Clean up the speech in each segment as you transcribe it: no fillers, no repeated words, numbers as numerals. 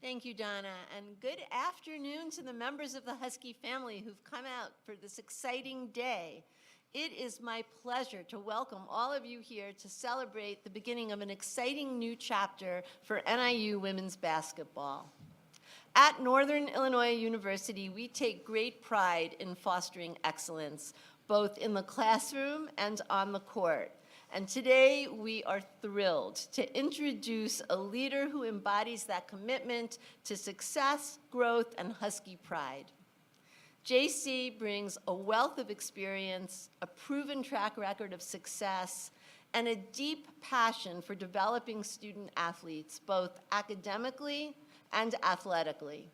Thank you, Donna, and good afternoon to the members of the Husky family who've come out for this exciting day. It is my pleasure to welcome all of you here to celebrate the beginning of an exciting new chapter for NIU women's basketball. At Northern Illinois University, we take great pride in fostering excellence, both in the classroom and on the court. And today, we are thrilled to introduce a leader who embodies that commitment to success, growth, and Husky pride. Jacey brings a wealth of experience, a proven track record of success, and a deep passion for developing student athletes, both academically and athletically.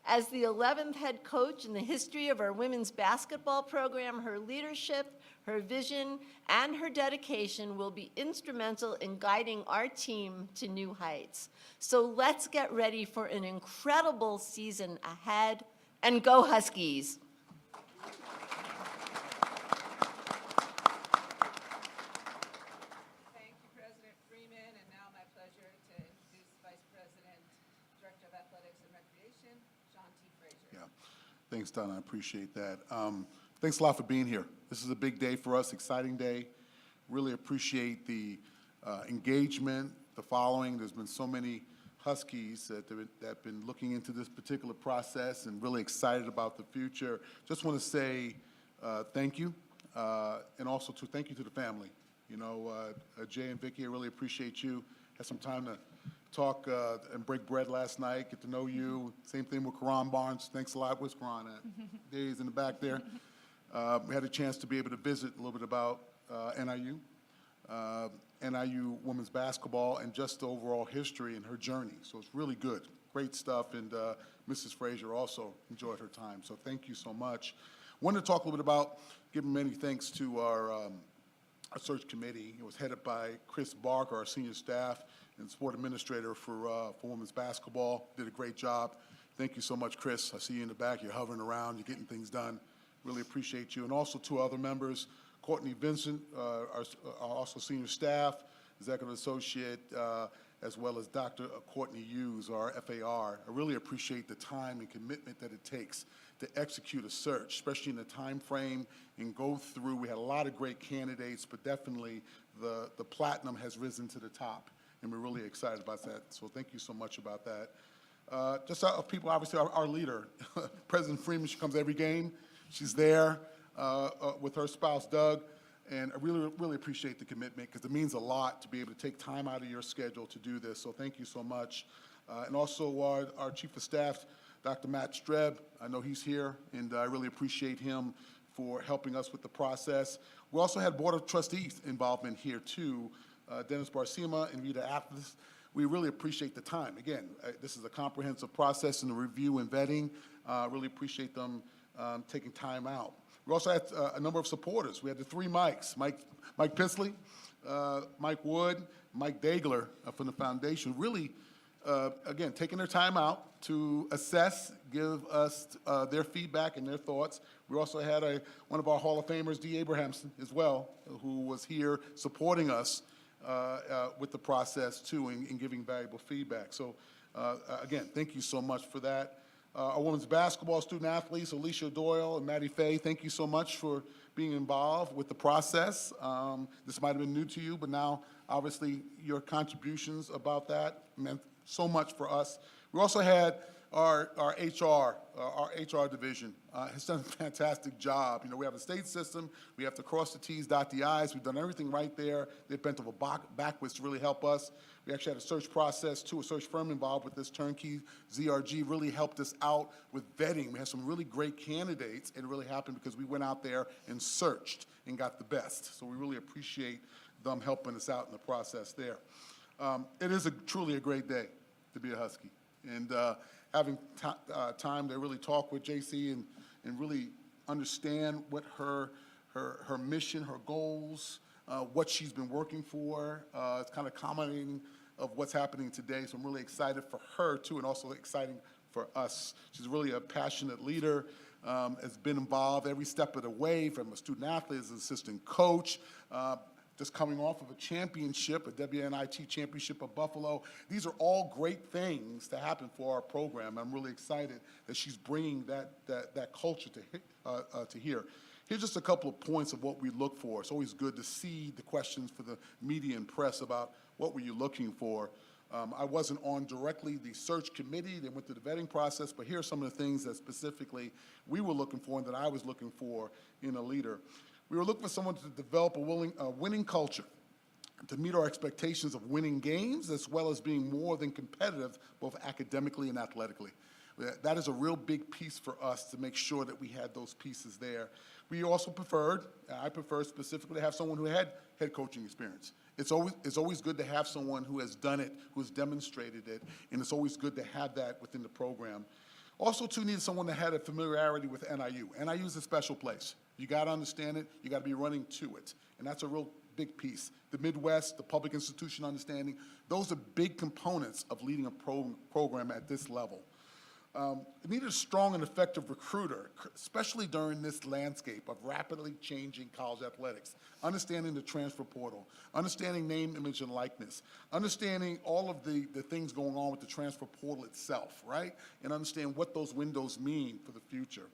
As the 11th head coach in the history of our women's basketball program, her leadership, her vision, and her dedication will be instrumental in guiding our team to new heights. So let's get ready for an incredible season ahead, and go Huskies! Thank you, President Freeman, and now my pleasure to introduce Vice President, Director of Athletics and Recreation, John T. Frazier. Yeah, thanks, Donna. I appreciate that. Thanks a lot for being here. This is a big day for us, exciting day. Really appreciate the engagement, the following. There's been so many Huskies that have been looking into this particular process and really excited about the future. Just want to say thank you, and also thank you to the family. You know, Jay and Vicky, I really appreciate you. Had some time to talk and break bread last night, get to know you. Same thing with Karan Barnes. Thanks a lot. Where's Karan at? There he's in the back there. We had a chance to be able to visit a little bit about NIU, NIU women's basketball, and just the overall history and her journey. So it's really good. Great stuff, and Mrs. Frazier also enjoyed her time. So thank you so much. Wanted to talk a little bit about giving many thanks to our search committee. It was headed by Chris Barker, our senior staff and sport administrator for women's basketball. Did a great job. Thank you so much, Chris. I see you in the back. You're hovering around. You're getting things done. Really appreciate you. And also two other members, Courtney Vincent, our also senior staff, executive associate, as well as Dr. Courtney Hughes, our FAR. I really appreciate the time and commitment that it takes to execute a search, especially in the time frame and go through. We had a lot of great candidates, but definitely the platinum has risen to the top, and we're really excited about that. So thank you so much about that. Just people, obviously, our leader, President Freeman, she comes every game. She's there with her spouse, Doug, and I really appreciate the commitment because it means a lot to be able to take time out of your schedule to do this, so thank you so much. And also our Chief of Staff, Dr. Matt Streb, I know he's here, and I really appreciate him for helping us with the process. We also had Board of Trustees involvement here too, Dennis Barcima and Rita Athles. We really appreciate the time. Again, this is a comprehensive process in the review and vetting. Really appreciate them taking time out. We also had a number of supporters. We had the three Mikes, Mike Pisley, Mike Wood, Mike Dagler from the foundation, really, again, taking their time out to assess, give us their feedback and their thoughts. We also had one of our Hall of Famers, Dee Abrahamson, as well, who was here supporting us with the process, too, and giving valuable feedback. So, again, thank you so much for that. Our women's basketball student athletes, Alicia Doyle and Maddie Fay, thank you so much for being involved with the process. This might have been new to you, but now, obviously, your contributions about that meant so much for us. We also had our HR division has done a fantastic job. You know, we have a state system. We have to cross the T's, dot the I's. We've done everything right there. They've bent over backwards to really help us. We actually had a search process, too, a search firm involved with this turnkey. ZRG really helped us out with vetting. We had some really great candidates, and it really happened because we went out there and searched and got the best. So we really appreciate them helping us out in the process there. It is truly a great day to be a Husky. And having time to really talk with Jacey and really understand what her mission, her goals, what she's been working for. It's kind of commenting of what's happening today. So I'm really excited for her, too, and also exciting for us. She's really a passionate leader, has been involved every step of the way, from a student athlete, as an assistant coach, just coming off of a championship, a WNIT championship of Buffalo. These are all great things to happen for our program. I'm really excited that she's bringing that culture to here. Here's just a couple of points of what we look for. It's always good to see the questions for the media and press about what were you looking for. I wasn't on directly the search committee that went through the vetting process, but here are some of the things that specifically we were looking for and that I was looking for in a leader. We were looking for someone to develop a winning culture, to meet our expectations of winning games, as well as being more than competitive, both academically and athletically. That is a real big piece for us to make sure that we had those pieces there. We also I preferred specifically to have someone who had head coaching experience. It's always good to have someone who has done it, who has demonstrated it, and it's always good to have that within the program. Also, too, needed someone that had a familiarity with NIU. NIU is a special place. You got to understand it. You got to be running to it, and that's a real big piece. The Midwest, the public institution understanding, those are big components of leading a program at this level. It needed a strong and effective recruiter, especially during this landscape of rapidly changing college athletics, understanding the transfer portal, understanding name, image, and likeness, understanding all of the things going on with the transfer portal itself, right? And understand what those windows mean for the future.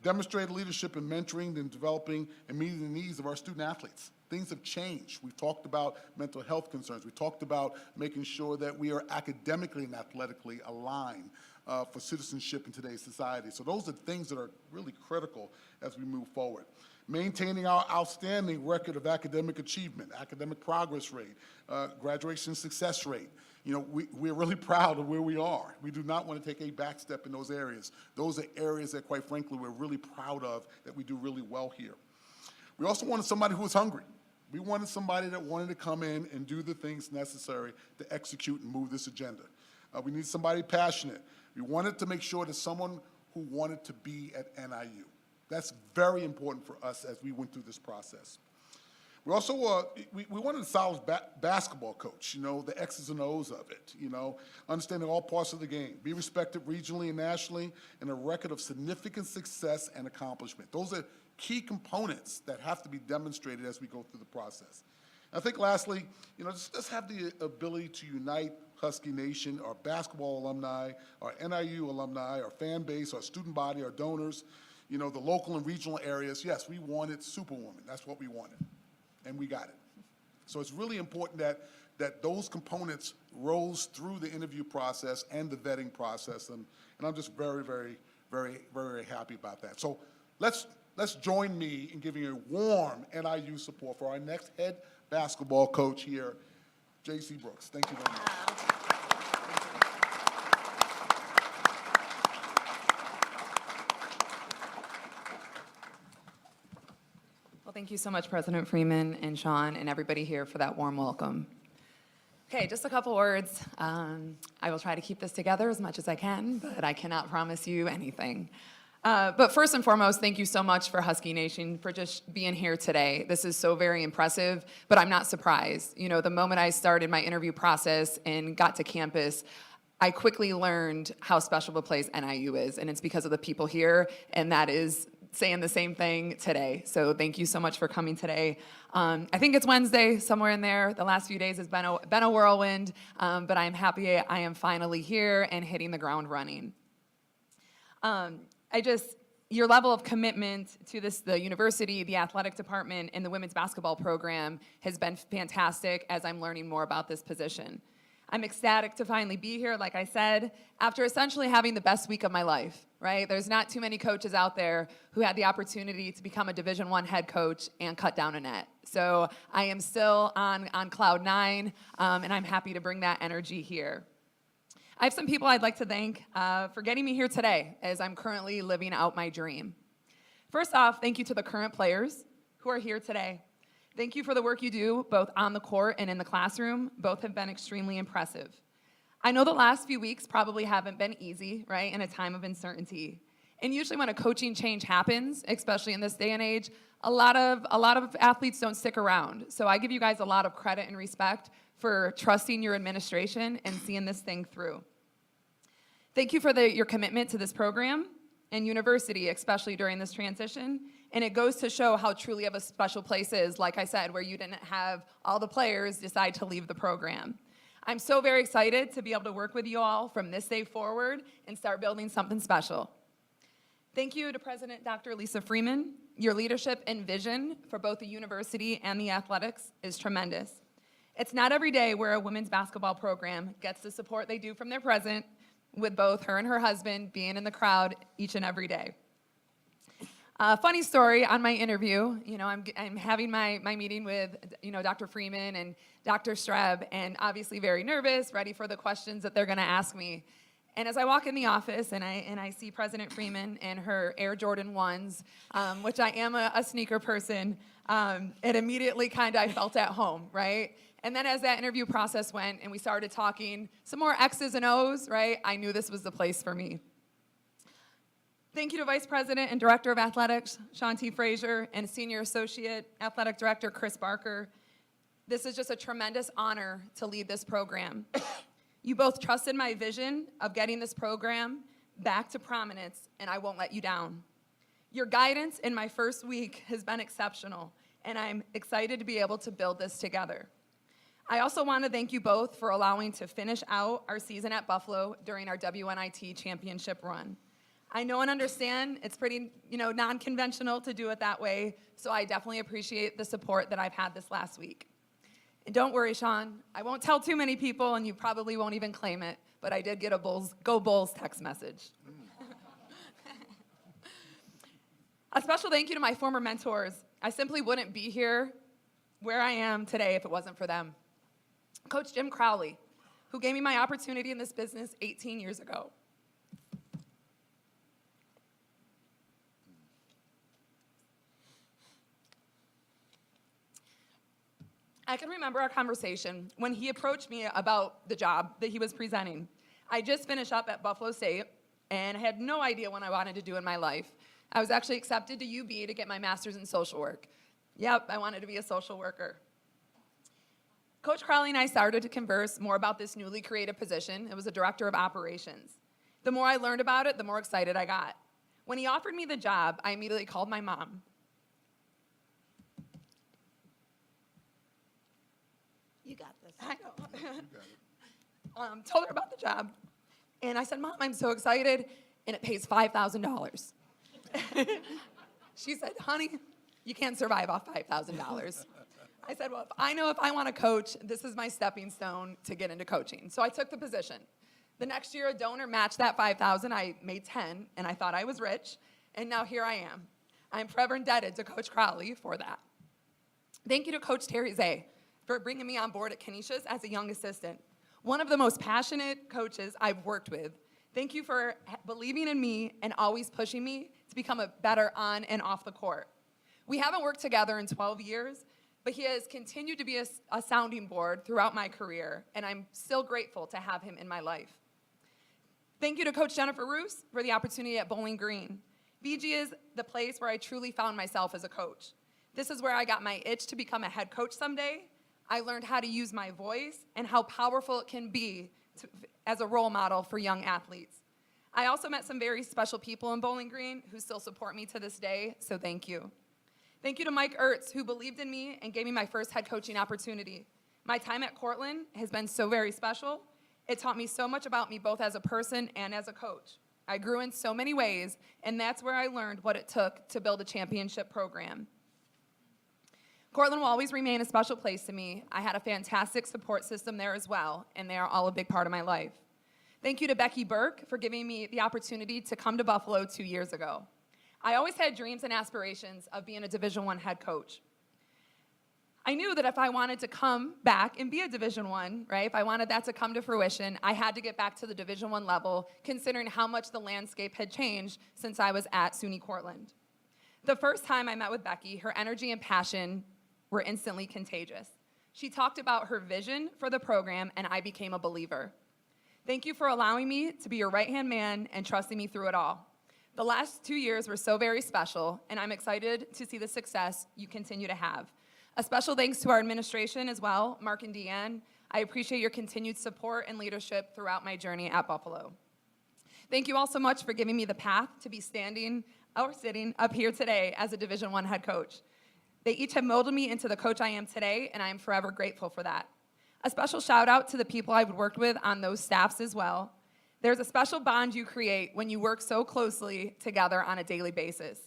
Demonstrated leadership in mentoring and developing and meeting the needs of our student athletes. Things have changed. We've talked about mental health concerns. We talked about making sure that we are academically and athletically aligned for citizenship in today's society. So those are things that are really critical as we move forward. Maintaining our outstanding record of academic achievement, academic progress rate, graduation success rate. You know, we're really proud of where we are. We do not want to take a back step in those areas. Those are areas that, quite frankly, we're really proud of, that we do really well here. We also wanted somebody who was hungry. We wanted somebody that wanted to come in and do the things necessary to execute and move this agenda. We need somebody passionate. We wanted to make sure that someone who wanted to be at NIU. That's very important for us as we went through this process. We also, we wanted a solid basketball coach, you know, the X's and O's of it, you know, understanding all parts of the game, be respected regionally and nationally, and a record of significant success and accomplishment. Those are key components that have to be demonstrated as we go through the process. I think lastly, you know, just have the ability to unite Husky Nation, our basketball alumni, our NIU alumni, our fan base, our student body, our donors, you know, the local and regional areas. Yes, we wanted Superwoman. That's what we wanted, and we got it. So it's really important that those components rose through the interview process and the vetting process, and I'm just very, very, very, very happy about that. So let's join me in giving a warm NIU support for our next head basketball coach here, Jacey Brooks. Thank you very much. Well, thank you so much, President Freeman and Sean and everybody here for that warm welcome. Okay, just a couple words. I will try to keep this together as much as I can, but I cannot promise you anything. But first and foremost, thank you so much for Husky Nation for just being here today. This is so very impressive, but I'm not surprised. You know, the moment I started my interview process and got to campus, I quickly learned how special of a place NIU is, and it's because of the people here, and that is saying the same thing today. So thank you so much for coming today. I think it's Wednesday, somewhere in there. The last few days has been a whirlwind, but I'm happy I am finally here and hitting the ground running. Your level of commitment to the university, the athletic department, and the women's basketball program has been fantastic as I'm learning more about this position. I'm ecstatic to finally be here, like I said, after essentially having the best week of my life, right? There's not too many coaches out there who had the opportunity to become a Division I head coach and cut down a net. So I am still on cloud nine, and I'm happy to bring that energy here. I have some people I'd like to thank for getting me here today as I'm currently living out my dream. First off, thank you to the current players who are here today. Thank you for the work you do, both on the court and in the classroom. Both have been extremely impressive. I know the last few weeks probably haven't been easy, right, in a time of uncertainty. And usually when a coaching change happens, especially in this day and age, a lot of athletes don't stick around. So I give you guys a lot of credit and respect for trusting your administration and seeing this thing through. Thank you for your commitment to this program and university, especially during this transition. And it goes to show how truly of a special place is, like I said, where you didn't have all the players decide to leave the program. I'm so very excited to be able to work with you all from this day forward and start building something special. Thank you to President Dr. Lisa Freeman. Your leadership and vision for both the university and the athletics is tremendous. It's not every day where a women's basketball program gets the support they do from their president, with both her and her husband being in the crowd each and every day. Funny story on my interview, I'm having my meeting with, Dr. Freeman and Dr. Streb, and obviously very nervous, ready for the questions that they're gonna ask me. And as I walk in the office and I see President Freeman in her Air Jordan 1s, which I am a sneaker person, it immediately I felt at home, right? And then as that interview process went and we started talking some more X's and O's, right, I knew this was the place for me. Thank you to Vice President and Director of Athletics, Shanti Frazier, and Senior Associate Athletic Director, Chris Barker. This is just a tremendous honor to lead this program. You both trusted my vision of getting this program back to prominence, and I won't let you down. Your guidance in my first week has been exceptional, and I'm excited to be able to build this together. I also want to thank you both for allowing to finish out our season at Buffalo during our WNIT championship run. I know and understand it's pretty, non-conventional to do it that way, so I definitely appreciate the support that I've had this last week. And don't worry, Sean, I won't tell too many people, and you probably won't even claim it, but I did get a Go Bulls text message. A special thank you to my former mentors. I simply wouldn't be here where I am today if it wasn't for them. Coach Jim Crowley, who gave me my opportunity in this business 18 years ago. I can remember our conversation when he approached me about the job that he was presenting. I just finished up at Buffalo State and had no idea what I wanted to do in my life. I was actually accepted to UB to get my master's in social work. Yep, I wanted to be a social worker. Coach Crowley and I started to converse more about this newly created position. It was a director of operations. The more I learned about it, the more excited I got. When he offered me the job, I immediately called my mom. You got this. I know. Told her about the job, and I said, Mom, I'm so excited, and it pays $5,000. She said, honey, you can't survive off $5,000. I said, well, if I want to coach, this is my stepping stone to get into coaching. So I took the position. The next year, a donor matched that $5,000. I made 10, and I thought I was rich, and now here I am. I'm forever indebted to Coach Crowley for that. Thank you to Coach Terry Zay for bringing me on board at Canisius as a young assistant. One of the most passionate coaches I've worked with. Thank you for believing in me and always pushing me to become a better on and off the court. We haven't worked together in 12 years, but he has continued to be a sounding board throughout my career, and I'm still grateful to have him in my life. Thank you to Coach Jennifer Roos for the opportunity at Bowling Green. BG is the place where I truly found myself as a coach. This is where I got my itch to become a head coach someday. I learned how to use my voice and how powerful it can be as a role model for young athletes. I also met some very special people in Bowling Green who still support me to this day, so thank you. Thank you to Mike Ertz, who believed in me and gave me my first head coaching opportunity. My time at Cortland has been so very special. It taught me so much about me both as a person and as a coach. I grew in so many ways, and that's where I learned what it took to build a championship program. Cortland will always remain a special place to me. I had a fantastic support system there as well, and they are all a big part of my life. Thank you to Becky Burke for giving me the opportunity to come to Buffalo 2 years ago. I always had dreams and aspirations of being a Division I head coach. I knew that if I wanted to come back and be a Division I, right, if I wanted that to come to fruition, I had to get back to the Division I level, considering how much the landscape had changed since I was at SUNY Cortland. The first time I met with Becky, her energy and passion were instantly contagious. She talked about her vision for the program, and I became a believer. Thank you for allowing me to be your right-hand man and trusting me through it all. The last 2 years were so very special, and I'm excited to see the success you continue to have. A special thanks to our administration as well, Mark and Deanne. I appreciate your continued support and leadership throughout my journey at Buffalo. Thank you all so much for giving me the path to be standing or sitting up here today as a Division I head coach. They each have molded me into the coach I am today, and I am forever grateful for that. A special shout out to the people I've worked with on those staffs as well. There's a special bond you create when you work so closely together on a daily basis.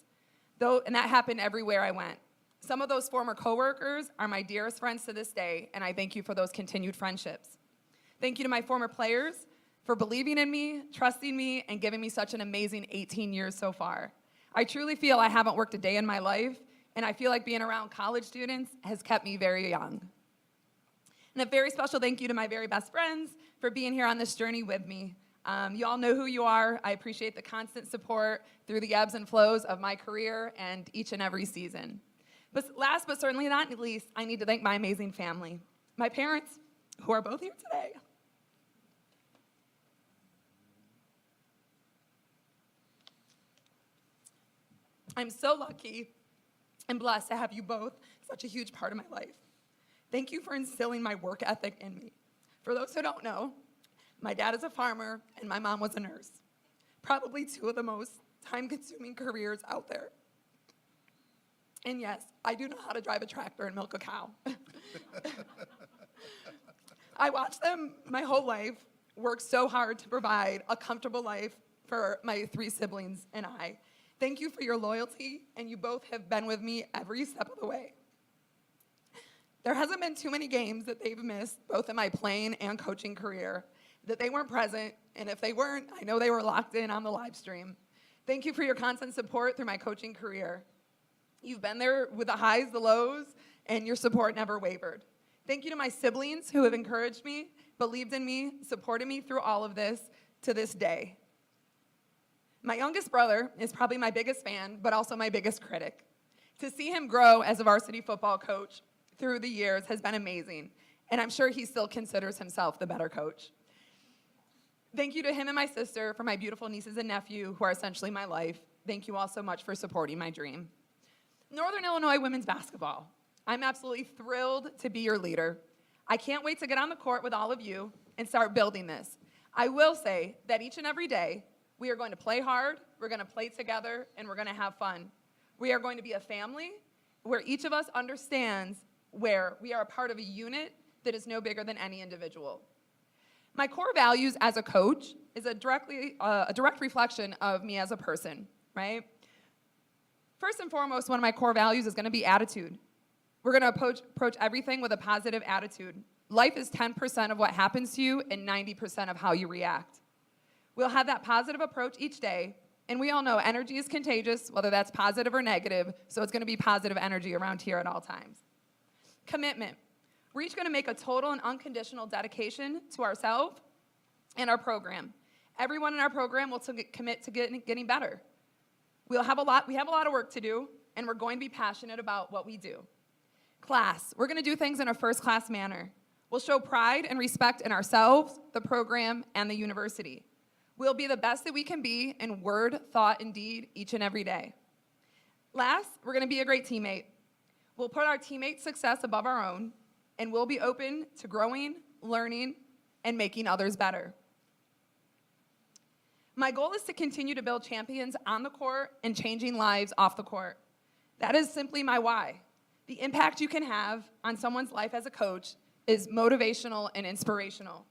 And that happened everywhere I went. Some of those former coworkers are my dearest friends to this day, and I thank you for those continued friendships. Thank you to my former players for believing in me, trusting me, and giving me such an amazing 18 years so far. I truly feel I haven't worked a day in my life, and I feel like being around college students has kept me very young. And a very special thank you to my very best friends for being here on this journey with me. You all know who you are. I appreciate the constant support through the ebbs and flows of my career and each and every season. But last but certainly not least, I need to thank my amazing family. My parents, who are both here today. I'm so lucky and blessed to have you both such a huge part of my life. Thank you for instilling my work ethic in me. For those who don't know, my dad is a farmer and my mom was a nurse. Probably two of the most time-consuming careers out there. And yes, I do know how to drive a tractor and milk a cow. I watched them my whole life work so hard to provide a comfortable life for my three siblings and I. Thank you for your loyalty, and you both have been with me every step of the way. There hasn't been too many games that they've missed, both in my playing and coaching career, that they weren't present, and if they weren't, I know they were locked in on the live stream. Thank you for your constant support through my coaching career. You've been there with the highs, the lows, and your support never wavered. Thank you to my siblings who have encouraged me, believed in me, supported me through all of this to this day. My youngest brother is probably my biggest fan, but also my biggest critic. To see him grow as a varsity football coach through the years has been amazing, and I'm sure he still considers himself the better coach. Thank you to him and my sister, for my beautiful nieces and nephew, who are essentially my life. Thank you all so much for supporting my dream. Northern Illinois women's basketball. I'm absolutely thrilled to be your leader. I can't wait to get on the court with all of you and start building this. I will say that each and every day, we are going to play hard, we're going to play together, and we're going to have fun. We are going to be a family where each of us understands where we are a part of a unit that is no bigger than any individual. My core values as a coach is a direct reflection of me as a person, right? First and foremost, one of my core values is going to be attitude. We're going to approach everything with a positive attitude. Life is 10% of what happens to you and 90% of how you react. We'll have that positive approach each day, and we all know energy is contagious, whether that's positive or negative, so it's going to be positive energy around here at all times. Commitment. We're each going to make a total and unconditional dedication to ourselves and our program. Everyone in our program will commit to getting better. We have a lot of work to do, and we're going to be passionate about what we do. Class. We're going to do things in a first-class manner. We'll show pride and respect in ourselves, the program, and the university. We'll be the best that we can be in word, thought, and deed each and every day. Last, we're going to be a great teammate. We'll put our teammates' success above our own, and we'll be open to growing, learning, and making others better. My goal is to continue to build champions on the court and changing lives off the court. That is simply my why. The impact you can have on someone's life as a coach is motivational and inspirational.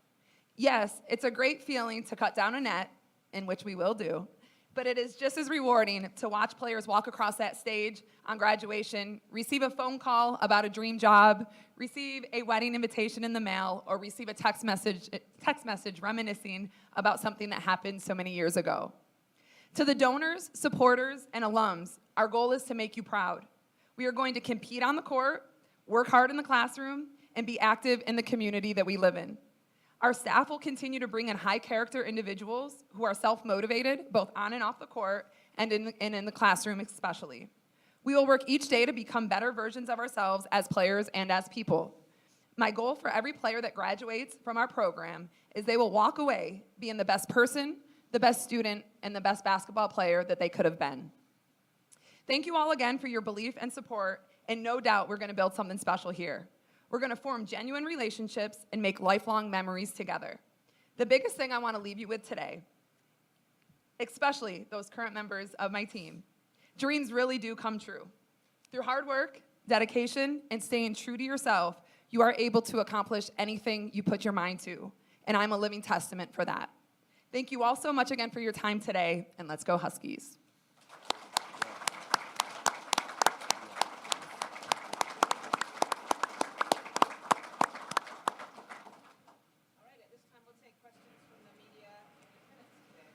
Yes, it's a great feeling to cut down a net, in which we will do, but it is just as rewarding to watch players walk across that stage on graduation, receive a phone call about a dream job, receive a wedding invitation in the mail, or receive a text message reminiscing about something that happened so many years ago. To the donors, supporters, and alums, our goal is to make you proud. We are going to compete on the court, work hard in the classroom, and be active in the community that we live in. Our staff will continue to bring in high-character individuals who are self-motivated, both on and off the court, and in the classroom especially. We will work each day to become better versions of ourselves as players and as people. My goal for every player that graduates from our program is they will walk away being the best person, the best student, and the best basketball player that they could have been. Thank you all again for your belief and support, and no doubt we're going to build something special here. We're going to form genuine relationships and make lifelong memories together. The biggest thing I want to leave you with today especially those current members of my team. Dreams really do come true. Through hard work, dedication, and staying true to yourself, you are able to accomplish anything you put your mind to, and I'm a living testament for that. Thank you all so much again for your time today, and let's go Huskies. All right, at this time, we'll take questions from the media in attendance today.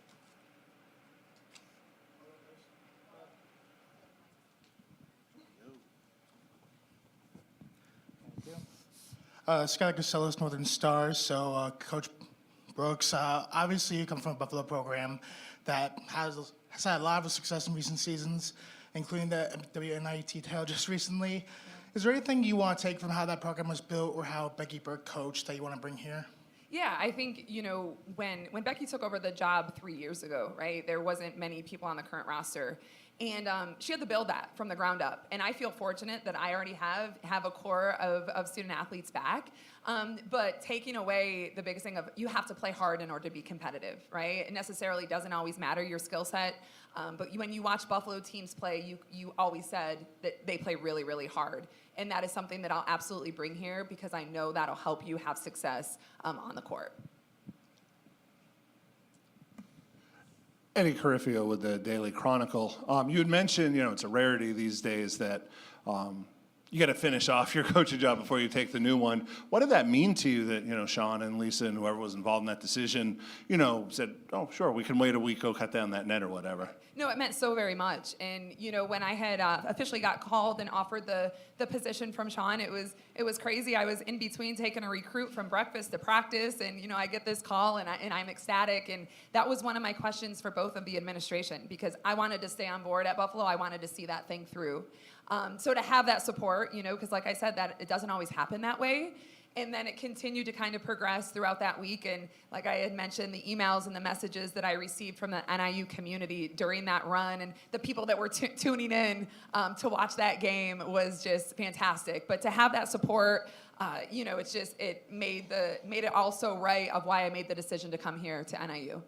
Scott Casellas, Northern Stars. So, Coach Brooks, obviously you come from a Buffalo program that has had a lot of success in recent seasons, including the WNIT title just recently. Is there anything you want to take from how that program was built or how Becky Burke coached that you want to bring here? Yeah, I think, when Becky took over the job 3 years ago, right, there wasn't many people on the current roster. And she had to build that from the ground up. And I feel fortunate that I already have a core of student athletes back. But taking away the biggest thing of you have to play hard in order to be competitive, right? It necessarily doesn't always matter your skill set. But when you watch Buffalo teams play, you always said that they play really, really hard. And that is something that I'll absolutely bring here because I know that'll help you have success on the court. Eddie Carifio with the Daily Chronicle. You had mentioned, it's a rarity these days that you got to finish off your coaching job before you take the new one. What did that mean to you that, Sean and Lisa and whoever was involved in that decision, said, oh, sure, we can wait a week, go cut down that net or whatever? No, it meant so very much. And, when I had officially got called and offered the position from Sean, it was crazy. I was in between taking a recruit from breakfast to practice, and, I get this call, and I'm ecstatic. And that was one of my questions for both of the administration, because I wanted to stay on board at Buffalo. I wanted to see that thing through. So to have that support, because like I said, that it doesn't always happen that way. And then it continued to kind of progress throughout that week. And like I had mentioned, the emails and the messages that I received from the NIU community during that run and the people that were tuning in to watch that game was just fantastic. But to have that support, it made it all so right of why I made the decision to come here to NIU.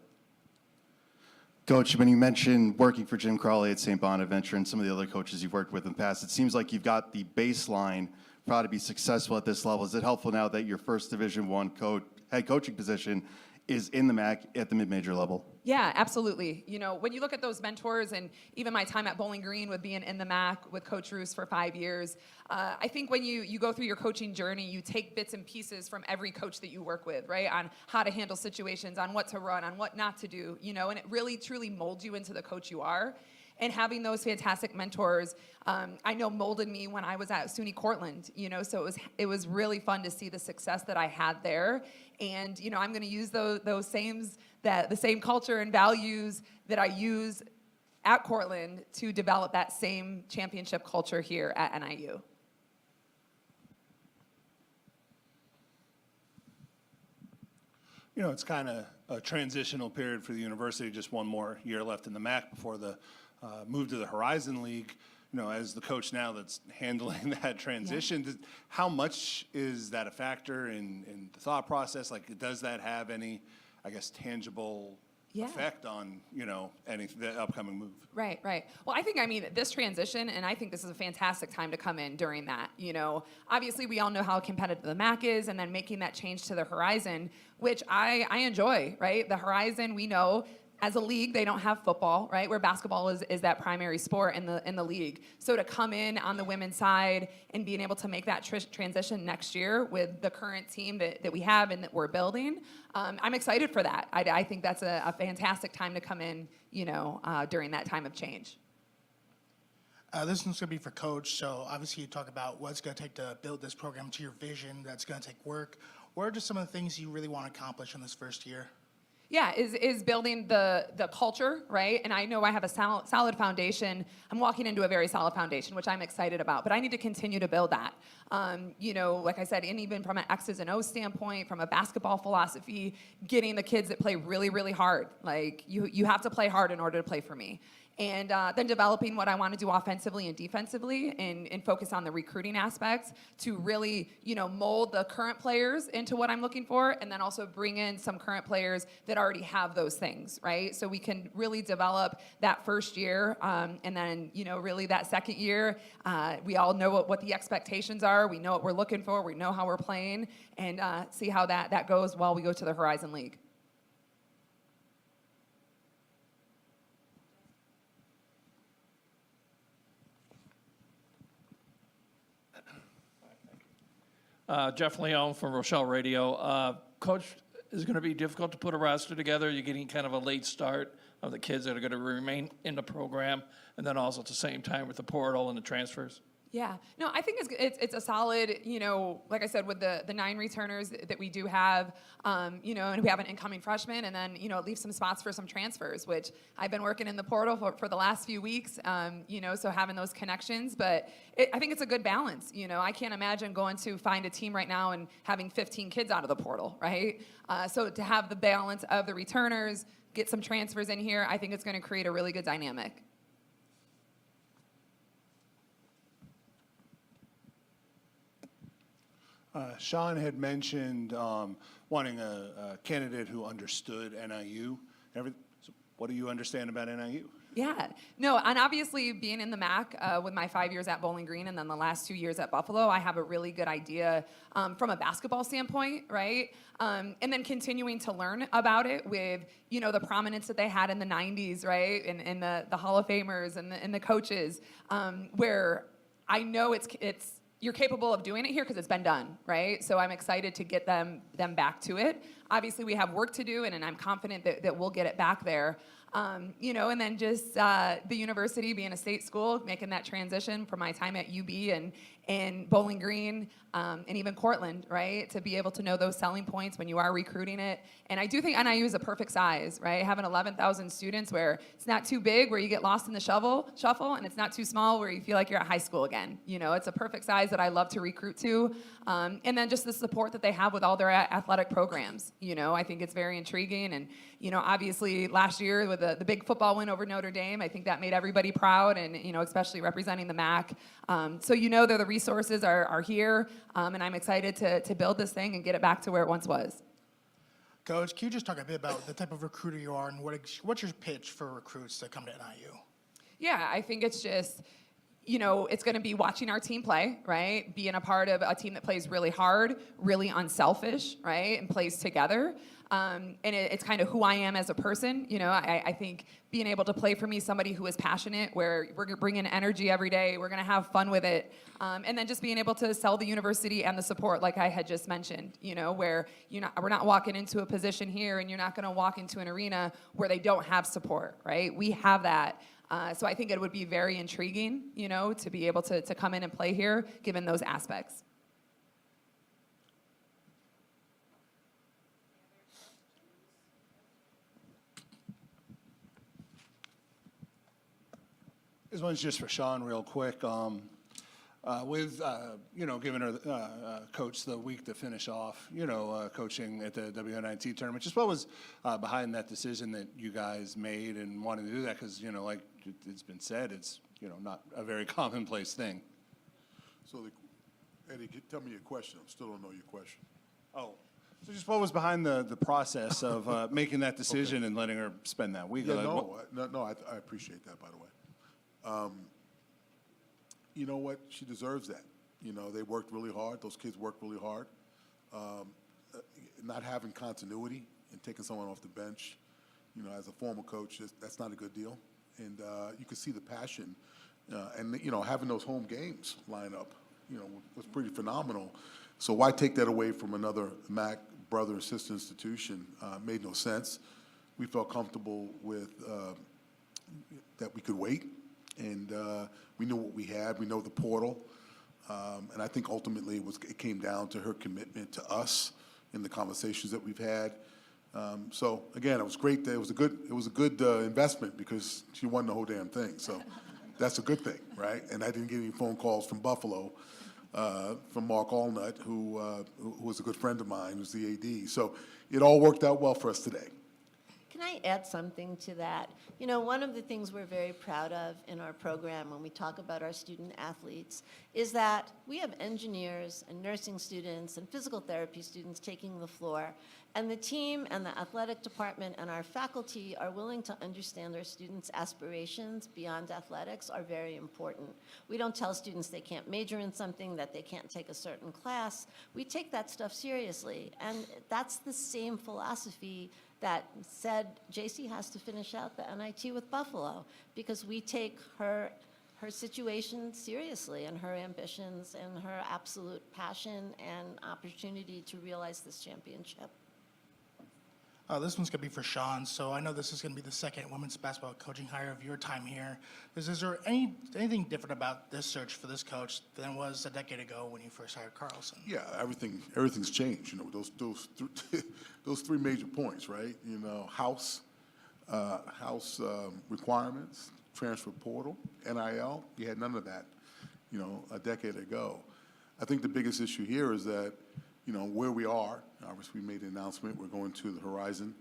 Coach, when you mentioned working for Jim Crawley at St. Bonaventure and some of the other coaches you've worked with in the past, it seems like you've got the baseline for how to be successful at this level. Is it helpful now that your first Division I head coaching position is in the MAC at the mid-major level? Yeah, absolutely. When you look at those mentors and even my time at Bowling Green with being in the MAC with Coach Roos for 5 years, I think when you go through your coaching journey, you take bits and pieces from every coach that you work with, right, on how to handle situations, on what to run, on what not to do, and it really, truly molds you into the coach you are. And having those fantastic mentors, I know molded me when I was at SUNY Cortland, so it was really fun to see the success that I had there. And, I'm going to use the same culture and values that I use at Cortland to develop that same championship culture here at NIU. It's kind of a transitional period for the university, just one more year left in the MAC before the move to the Horizon League. As the coach now that's handling that transition, how much is that a factor in the thought process? Like, does that have any, tangible effect on, the upcoming move? Right. Well, I think, this transition, and I think this is a fantastic time to come in during that. Obviously we all know how competitive the MAC is, and then making that change to the Horizon, which I enjoy, right? The Horizon, we know, as a league, they don't have football, right? Where basketball is that primary sport in the league. So to come in on the women's side and being able to make that transition next year with the current team that we have and that we're building, I'm excited for that. I think that's a fantastic time to come in, during that time of change. This one's going to be for Coach. So obviously you talk about what it's going to take to build this program to your vision. That's going to take work. What are just some of the things you really want to accomplish in this first year? Yeah, is building the culture, right? And I know I have a solid foundation. I'm walking into a very solid foundation, which I'm excited about, but I need to continue to build that. Like I said, and even from an X's and O's standpoint, from a basketball philosophy, getting the kids that play really, really hard. Like, you have to play hard in order to play for me. and then developing what I want to do offensively and defensively, and focus on the recruiting aspects to really, mold the current players into what I'm looking for, and then also bring in some current players that already have those things, right? So we can really develop that first year, and then, really that second year, we all know what the expectations are. We know what we're looking for. We know how we're playing, and see how that goes while we go to the Horizon League. Jeff Leone from Rochelle Radio. Coach, is it going to be difficult to put a roster together? You're getting kind of a late start of the kids that are going to remain in the program, and then also at the same time with the portal and the transfers. Yeah, no, I think it's a solid, like I said, with the 9 returners that we do have, and we have an incoming freshman, and then, leave some spots for some transfers, which I've been working in the portal for the last few weeks, so having those connections, but I think it's a good balance. I can't imagine going to find a team right now and having 15 kids out of the portal, right? So to have the balance of the returners, get some transfers in here, I think it's going to create a really good dynamic. Sean had mentioned wanting a candidate who understood NIU. So what do you understand about NIU? Yeah, no, and obviously being in the MAC with my 5 years at Bowling Green and then the last 2 years at Buffalo, I have a really good idea from a basketball standpoint, right? And then continuing to learn about it with, the prominence that they had in the 90s, right? And the Hall of Famers and the coaches, where I know you're capable of doing it here because it's been done, right? So I'm excited to get them back to it. Obviously, we have work to do, and I'm confident that we'll get it back there. And then just the university being a state school, making that transition from my time at UB and Bowling Green, and even Cortland, right? To be able to know those selling points when you are recruiting it. And I do think NIU is a perfect size, right? Having 11,000 students where it's not too big, where you get lost in the shuffle, and it's not too small where you feel like you're at high school again. It's a perfect size that I love to recruit to. And then just the support that they have with all their athletic programs. I think it's very intriguing. And, obviously last year with the big football win over Notre Dame, I think that made everybody proud, and, especially representing the MAC. So the resources are here, and I'm excited to build this thing and get it back to where it once was. Coach, can you just talk a bit about the type of recruiter you are and what's your pitch for recruits that come to NIU? Yeah, I think it's just, it's going to be watching our team play, right? Being a part of a team that plays really hard, really unselfish, right? And plays together. And it's kind of who I am as a person. I think being able to play for me, somebody who is passionate, where we're going to bring in energy every day, we're going to have fun with it. And then just being able to sell the university and the support, like I had just mentioned, where we're not walking into a position here and you're not going to walk into an arena where they don't have support, right? We have that. So I think it would be very intriguing, to be able to come in and play here, given those aspects. This one's just for Sean real quick. With, giving her coach the week to finish off, coaching at the WNIT tournament, just what was behind that decision that you guys made and wanting to do that? Because, like it's been said, it's, not a very commonplace thing. So, Eddie, tell me your question. I still don't know your question. Oh, so just what was behind the process of making that decision and letting her spend that week? Yeah, I appreciate that, by the way. You know what? She deserves that. They worked really hard. Those kids worked really hard. Not having continuity and taking someone off the bench, as a former coach, that's not a good deal. And you could see the passion. And, having those home games line up, was pretty phenomenal. So why take that away from another MAC brother and sister institution? Made no sense. We felt comfortable with that we could wait. And we knew what we had. We know the portal. And I think ultimately it came down to her commitment to us in the conversations that we've had. So again, it was great. It was a good investment because she won the whole damn thing. So that's a good thing, right? And I didn't get any phone calls from Buffalo, from Mark Allnut, who was a good friend of mine, who's the AD. So it all worked out well for us today. Can I add something to that? You know, one of the things we're very proud of in our program when we talk about our student athletes is that we have engineers and nursing students and physical therapy students taking the floor. And the team and the athletic department and our faculty are willing to understand our students' aspirations beyond athletics are very important. We don't tell students they can't major in something, that they can't take a certain class. We take that stuff seriously. And that's the same philosophy that said Jacey has to finish out the NIT with Buffalo, because we take her situation seriously and her ambitions and her absolute passion and opportunity to realize this championship. This one's going to be for Sean. So I know this is going to be the second women's basketball coaching hire of your time here. Is there anything different about this search for this coach than was a decade ago when you first hired Carlson? Yeah, everything's changed. You know, those three major points, right? You know, house requirements, transfer portal, NIL. You had none of that, you know, a decade ago. I think the biggest issue here is that, you know, where we are. Obviously, we made an announcement. We're going to the Horizon.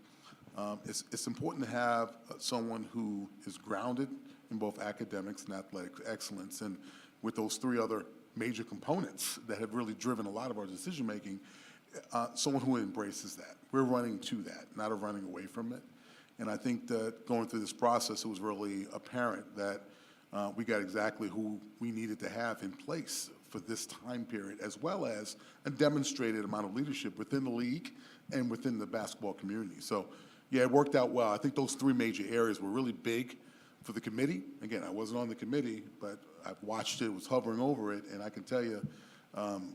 It's important to have someone who is grounded in both academics and athletic excellence, and with those three other major components that have really driven a lot of our decision making, someone who embraces that. We're running to that, not running away from it. And I think that going through this process, it was really apparent that we got exactly who we needed to have in place for this time period, as well as a demonstrated amount of leadership within the league and within the basketball community. So, yeah, it worked out well. I think those three major areas were really big for the committee. Again, I wasn't on the committee, but I've watched it, was hovering over it, and I can tell you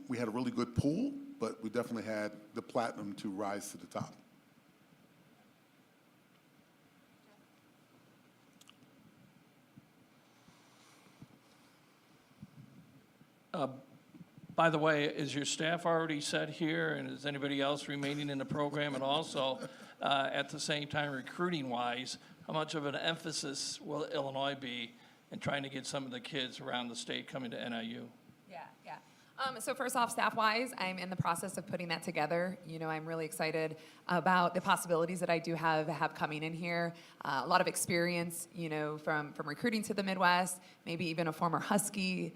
we had a really good pool, but we definitely had the platinum to rise to the top. By the way, is your staff already set here, and is anybody else remaining in the program? And also, at the same time, recruiting-wise, how much of an emphasis will Illinois be in trying to get some of the kids around the state coming to NIU? Yeah. So first off, staff-wise, I'm in the process of putting that together. You know, I'm really excited about the possibilities that I do have coming in here. A lot of experience, you know, from recruiting to the Midwest, maybe even a former Husky.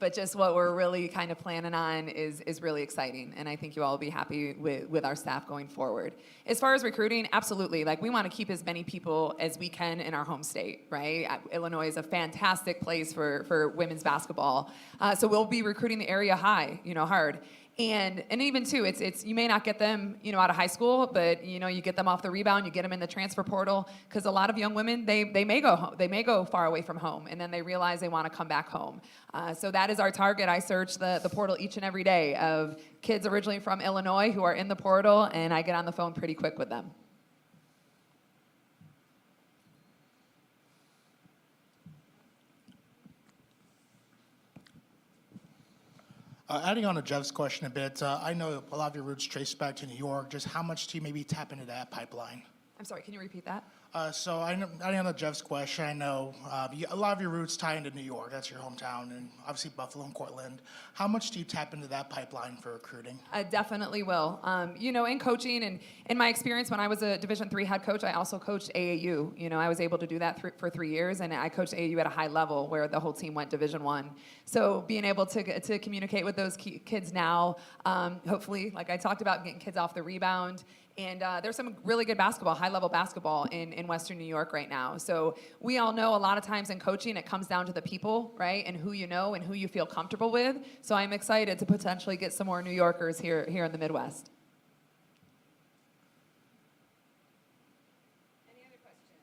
But just what we're really kind of planning on is really exciting, and I think you all will be happy with our staff going forward. As far as recruiting, absolutely. Like, we want to keep as many people as we can in our home state, right? Illinois is a fantastic place for women's basketball, so we'll be recruiting the area hard. And even too, it's you may not get them, you know, out of high school, but you know, you get them off the rebound, you get them in the transfer portal, because a lot of young women they may go far away from home, and then they realize they want to come back home. So that is our target. I search the portal each and every day of kids originally from Illinois who are in the portal, and I get on the phone pretty quick with them. Adding on to Jeff's question a bit, I know a lot of your roots trace back to New York. Just how much do you maybe tap into that pipeline? I'm sorry, can you repeat that? So I know, adding on to Jeff's question, I know a lot of your roots tie into New York. That's your hometown, and obviously Buffalo and Cortland. How much do you tap into that pipeline for recruiting? I definitely will. You know, in coaching and in my experience when I was a Division III head coach, I also coached AAU. You know, I was able to do that for 3 years, and I coached AAU at a high level where the whole team went Division I. So being able to communicate with those kids now, hopefully, like I talked about, getting kids off the rebound. And there's some really good basketball, high-level basketball in Western New York right now. So we all know a lot of times in coaching, it comes down to the people, right, and who you know and who you feel comfortable with. So I'm excited to potentially get some more New Yorkers here in the Midwest. Any other questions?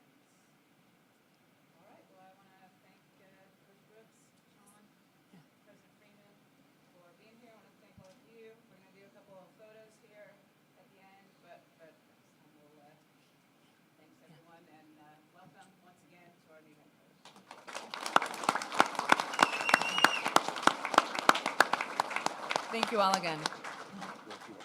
All right, well, I want to thank Coach Brooks, Sean, President Freeman for being here. I want to thank all of you. We're going to do a couple of photos here at the end, but we'll thanks everyone, and welcome once again to our new head coach. Thank you all again. Thank you.